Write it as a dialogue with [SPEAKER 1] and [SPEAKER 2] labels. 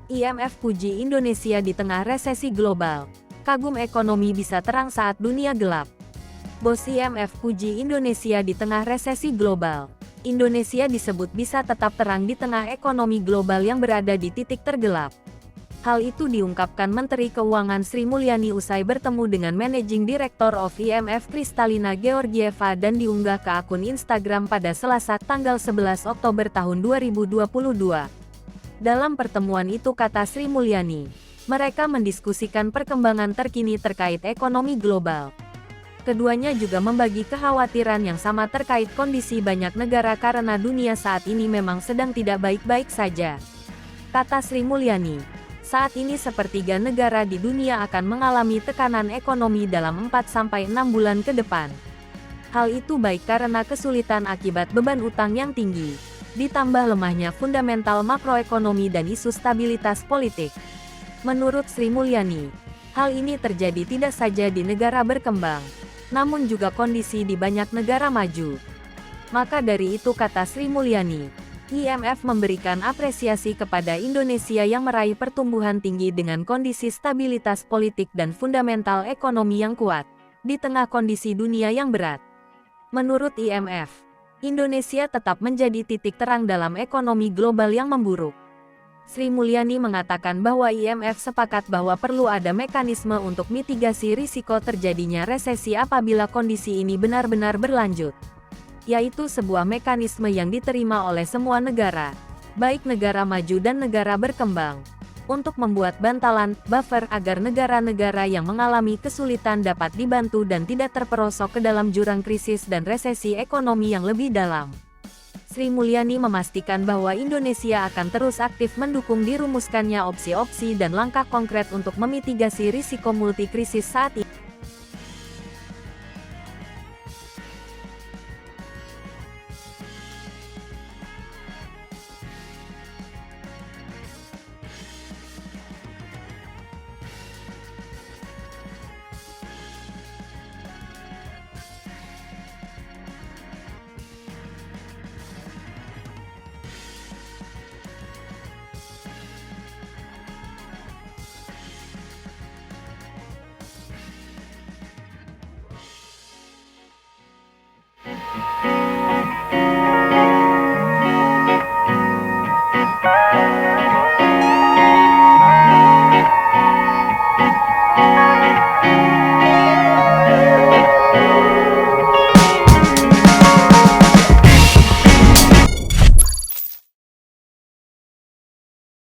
[SPEAKER 1] IMF puji Indonesia di tengah resesi global. Kagum ekonomi bisa terang saat dunia gelap. Bos IMF puji Indonesia di tengah resesi global. Indonesia disebut bisa tetap terang di tengah ekonomi global yang berada di titik tergelap. Hal itu diungkapkan Menteri Keuangan Sri Mulyani usai bertemu dengan Managing Director of IMF Kristalina Georgieva dan diunggah ke akun Instagram pada Selasa tanggal 11 Oktober tahun 2022. Dalam pertemuan itu, kata Sri Mulyani, mereka mendiskusikan perkembangan terkini terkait ekonomi global. Keduanya juga membagi kekhawatiran yang sama terkait kondisi banyak negara karena dunia saat ini memang sedang tidak baik-baik saja. Kata Sri Mulyani, saat ini sepertiga negara di dunia akan mengalami tekanan ekonomi dalam 4-6 bulan ke depan. Hal itu baik karena kesulitan akibat beban utang yang tinggi, ditambah lemahnya fundamental makroekonomi dan isu stabilitas politik. Menurut Sri Mulyani, hal ini terjadi tidak saja di negara berkembang, namun juga kondisi di banyak negara maju. Maka dari itu, kata Sri Mulyani, IMF memberikan apresiasi kepada Indonesia yang meraih pertumbuhan tinggi dengan kondisi stabilitas politik dan fundamental ekonomi yang kuat, di tengah kondisi dunia yang berat. Menurut IMF, Indonesia tetap menjadi titik terang dalam ekonomi global yang memburuk. Sri Mulyani mengatakan bahwa IMF sepakat bahwa perlu ada mekanisme untuk mitigasi risiko terjadinya resesi apabila kondisi ini benar-benar berlanjut, yaitu sebuah mekanisme yang diterima oleh semua negara, baik negara maju dan negara berkembang, untuk membuat bantalan, buffer agar negara-negara yang mengalami kesulitan dapat dibantu dan tidak terperosok ke dalam jurang krisis dan resesi ekonomi yang lebih dalam. Sri Mulyani memastikan bahwa Indonesia akan terus aktif mendukung dirumuskannya opsi-opsi dan langkah konkret untuk memitigasi risiko multikrisis saat ini.